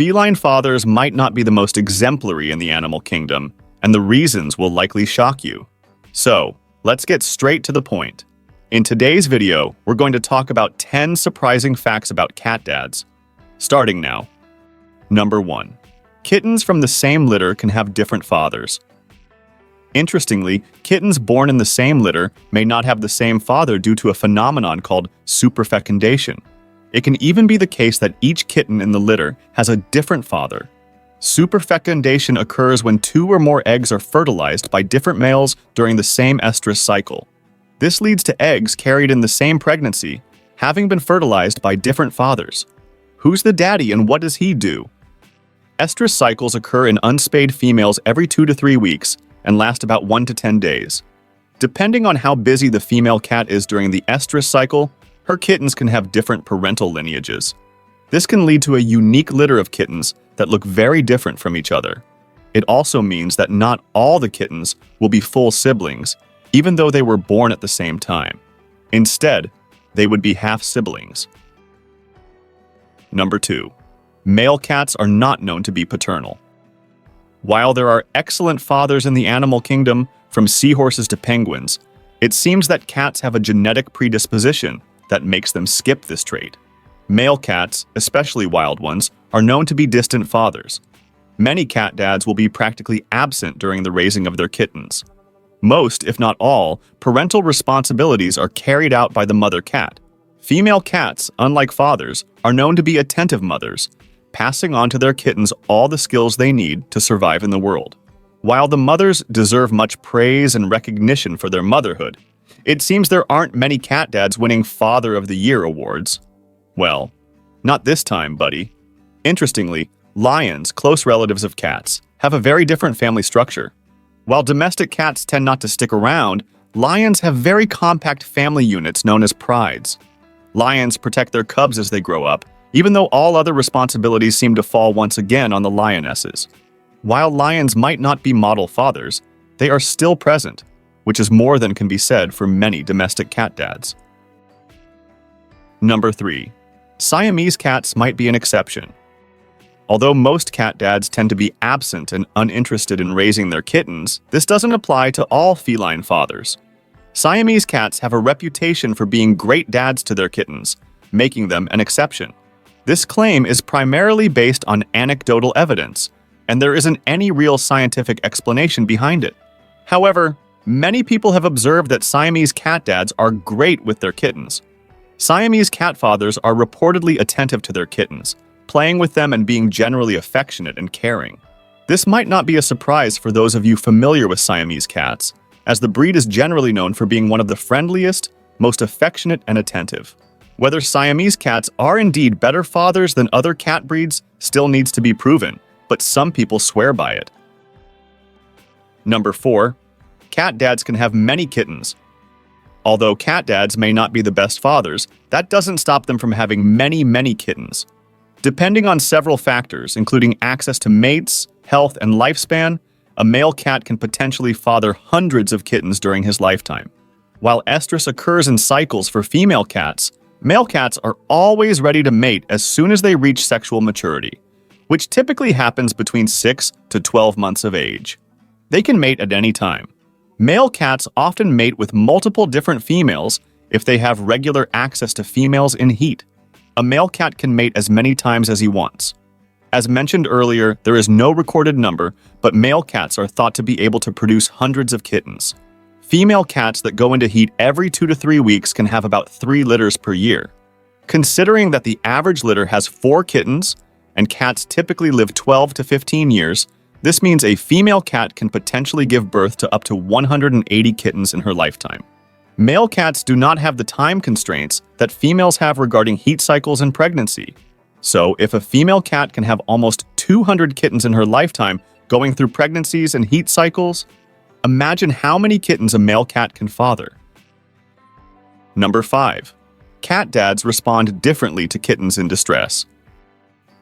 Feline fathers might not be the most exemplary in the animal kingdom, and the reasons will likely shock you. So, let's get straight to the point. In today's video, we're going to talk about 10 surprising facts about cat dads. Starting now. Number 1. Kittens from the same litter can have different fathers. Interestingly, kittens born in the same litter may not have the same father due to a phenomenon called superfecundation. It can even be the case that each kitten in the litter has a different father. Superfecundation occurs when 2 or more eggs are fertilized by different males during the same estrus cycle. This leads to eggs carried in the same pregnancy, having been fertilized by different fathers. Who's the daddy and what does he do? Estrus cycles occur in unspayed females every 2 to 3 weeks and last about 1 to 10 days. Depending on how busy the female cat is during the estrus cycle, her kittens can have different parental lineages. This can lead to a unique litter of kittens that look very different from each other. It also means that not all the kittens will be full siblings, even though they were born at the same time. Instead, they would be half-siblings. Number 2. Male cats are not known to be paternal. While there are excellent fathers in the animal kingdom, from seahorses to penguins, it seems that cats have a genetic predisposition that makes them skip this trait. Male cats, especially wild ones, are known to be distant fathers. Many cat dads will be practically absent during the raising of their kittens. Most, if not all, parental responsibilities are carried out by the mother cat. Female cats, unlike fathers, are known to be attentive mothers, passing on to their kittens all the skills they need to survive in the world. While the mothers deserve much praise and recognition for their motherhood, it seems there aren't many cat dads winning Father of the Year awards. Well, not this time, buddy. Interestingly, lions, close relatives of cats, have a very different family structure. While domestic cats tend not to stick around, lions have very compact family units known as prides. Lions protect their cubs as they grow up, even though all other responsibilities seem to fall once again on the lionesses. While lions might not be model fathers, they are still present, which is more than can be said for many domestic cat dads. Number 3. Siamese cats might be an exception. Although most cat dads tend to be absent and uninterested in raising their kittens, this doesn't apply to all feline fathers. Siamese cats have a reputation for being great dads to their kittens, making them an exception. This claim is primarily based on anecdotal evidence, and there isn't any real scientific explanation behind it. However, many people have observed that Siamese cat dads are great with their kittens. Siamese cat fathers are reportedly attentive to their kittens, playing with them and being generally affectionate and caring. This might not be a surprise for those of you familiar with Siamese cats, as the breed is generally known for being one of the friendliest, most affectionate and attentive. Whether Siamese cats are indeed better fathers than other cat breeds still needs to be proven, but some people swear by it. Number 4. Cat dads can have many kittens. Although cat dads may not be the best fathers, that doesn't stop them from having many kittens. Depending on several factors, including access to mates, health, and lifespan, a male cat can potentially father hundreds of kittens during his lifetime. While estrus occurs in cycles for female cats, male cats are always ready to mate as soon as they reach sexual maturity, which typically happens between 6 to 12 months of age. They can mate at any time. Male cats often mate with multiple different females if they have regular access to females in heat. A male cat can mate as many times as he wants. As mentioned earlier, there is no recorded number, but male cats are thought to be able to produce hundreds of kittens. Female cats that go into heat every 2 to 3 weeks can have about 3 litters per year. Considering that the average litter has 4 kittens, and cats typically live 12 to 15 years, this means a female cat can potentially give birth to up to 180 kittens in her lifetime. Male cats do not have the time constraints that females have regarding heat cycles and pregnancy. So, if a female cat can have almost 200 kittens in her lifetime going through pregnancies and heat cycles, imagine how many kittens a male cat can father. Number 5. Cat dads respond differently to kittens in distress.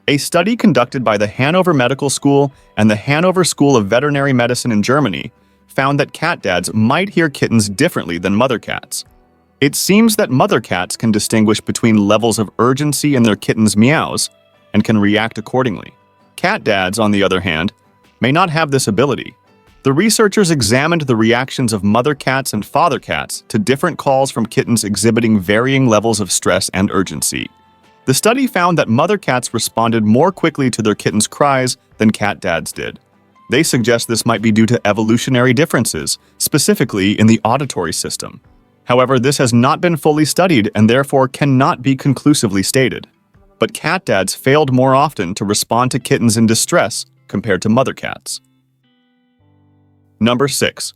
A study conducted by the Hanover Medical School and the Hanover School of Veterinary Medicine in Germany found that cat dads might hear kittens differently than mother cats. It seems that mother cats can distinguish between levels of urgency in their kittens' meows and can react accordingly. Cat dads, on the other hand, may not have this ability. The researchers examined the reactions of mother cats and father cats to different calls from kittens exhibiting varying levels of stress and urgency. The study found that mother cats responded more quickly to their kittens' cries than cat dads did. They suggest this might be due to evolutionary differences, specifically in the auditory system. However, this has not been fully studied and therefore cannot be conclusively stated. But cat dads failed more often to respond to kittens in distress compared to mother cats. Number 6.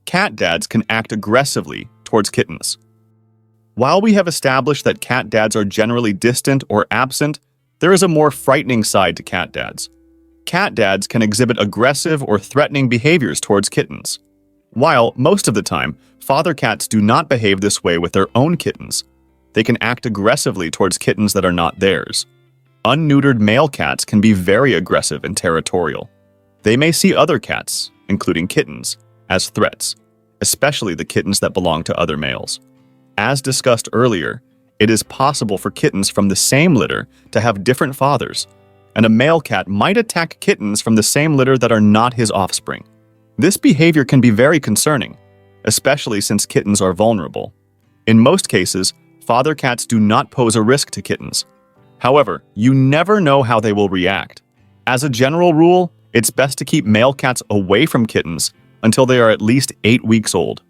Cat dads can act aggressively towards kittens. While we have established that cat dads are generally distant or absent, there is a more frightening side to cat dads. Cat dads can exhibit aggressive or threatening behaviors towards kittens. While, most of the time, father cats do not behave this way with their own kittens, they can act aggressively towards kittens that are not theirs. Unneutered male cats can be very aggressive and territorial. They may see other cats, including kittens, as threats, especially the kittens that belong to other males. As discussed earlier, it is possible for kittens from the same litter to have different fathers, and a male cat might attack kittens from the same litter that are not his offspring. This behavior can be very concerning, especially since kittens are vulnerable. In most cases, father cats do not pose a risk to kittens. However, you never know how they will react. As a general rule, it's best to keep male cats away from kittens until they are at least 8 weeks old.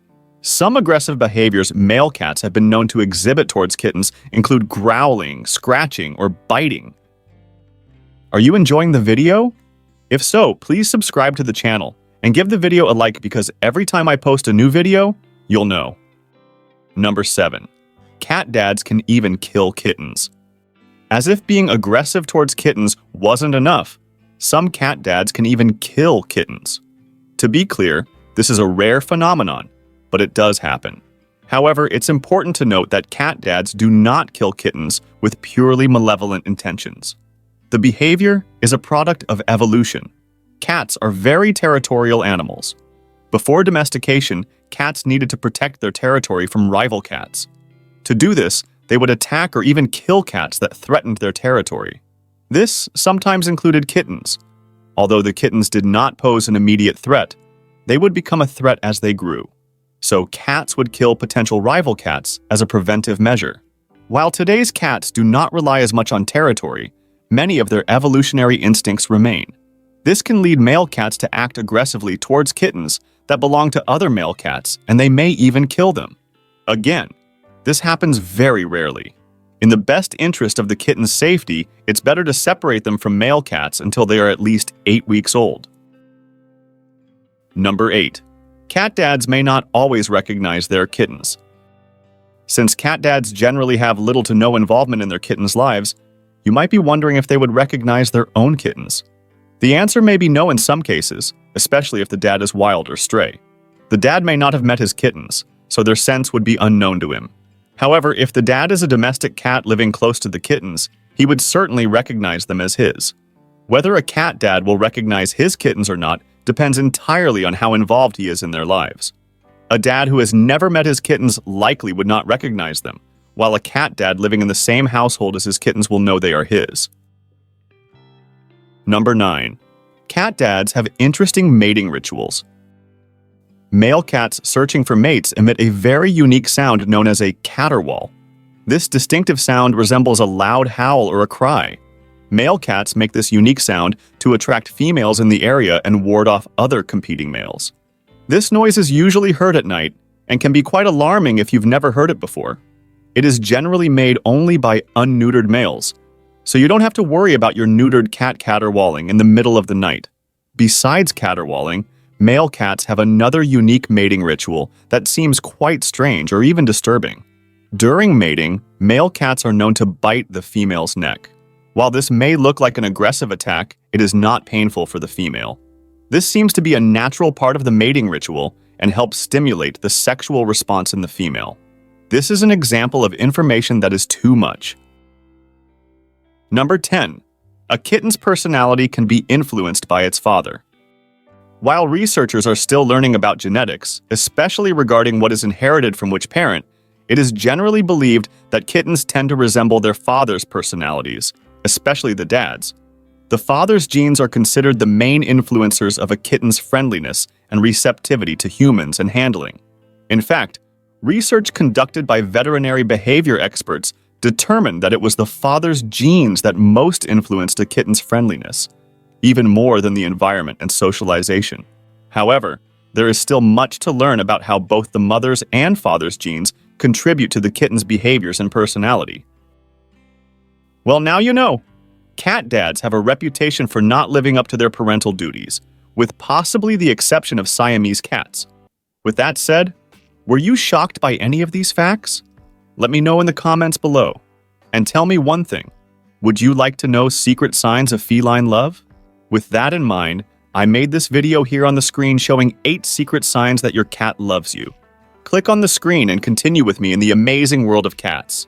Some aggressive behaviors male cats have been known to exhibit towards kittens include growling, scratching, or biting. Are you enjoying the video? If so, please subscribe to the channel and give the video a like because every time I post a new video, you'll know. Number 7. Cat dads can even kill kittens. As if being aggressive towards kittens wasn't enough, some cat dads can even kill kittens. To be clear, this is a rare phenomenon, but it does happen. However, it's important to note that cat dads do not kill kittens with purely malevolent intentions. The behavior is a product of evolution. Cats are very territorial animals. Before domestication, cats needed to protect their territory from rival cats. To do this, they would attack or even kill cats that threatened their territory. This sometimes included kittens. Although the kittens did not pose an immediate threat, they would become a threat as they grew. So cats would kill potential rival cats as a preventive measure. While today's cats do not rely as much on territory, many of their evolutionary instincts remain. This can lead male cats to act aggressively towards kittens that belong to other male cats, and they may even kill them. Again, this happens very rarely. In the best interest of the kitten's safety, it's better to separate them from male cats until they are at least 8 weeks old. Number 8. Cat dads may not always recognize their kittens. Since cat dads generally have little to no involvement in their kittens' lives, you might be wondering if they would recognize their own kittens. The answer may be no in some cases, especially if the dad is wild or stray. The dad may not have met his kittens, so their sense would be unknown to him. However, if the dad is a domestic cat living close to the kittens, he would certainly recognize them as his. Whether a cat dad will recognize his kittens or not depends entirely on how involved he is in their lives. A dad who has never met his kittens likely would not recognize them, while a cat dad living in the same household as his kittens will know they are his. Number 9. Cat dads have interesting mating rituals. Male cats searching for mates emit a very unique sound known as a caterwaul. This distinctive sound resembles a loud howl or a cry. Male cats make this unique sound to attract females in the area and ward off other competing males. This noise is usually heard at night and can be quite alarming if you've never heard it before. It is generally made only by unneutered males, so you don't have to worry about your neutered cat caterwauling in the middle of the night. Besides caterwauling, male cats have another unique mating ritual that seems quite strange or even disturbing. During mating, male cats are known to bite the female's neck. While this may look like an aggressive attack, it is not painful for the female. This seems to be a natural part of the mating ritual and helps stimulate the sexual response in the female. This is an example of information that is too much. Number 10. A kitten's personality can be influenced by its father. While researchers are still learning about genetics, especially regarding what is inherited from which parent, it is generally believed that kittens tend to resemble their father's personalities, especially the dad's. The father's genes are considered the main influencers of a kitten's friendliness and receptivity to humans and handling. In fact, research conducted by veterinary behavior experts determined that it was the father's genes that most influenced a kitten's friendliness, even more than the environment and socialization. However, there is still much to learn about how both the mother's and father's genes contribute to the kitten's behaviors and personality. Well, now you know. Cat dads have a reputation for not living up to their parental duties, with possibly the exception of Siamese cats. With that said, were you shocked by any of these facts? Let me know in the comments below. And tell me one thing, would you like to know secret signs of feline love? With that in mind, I made this video here on the screen showing 8 secret signs that your cat loves you. Click on the screen and continue with me in the amazing world of cats.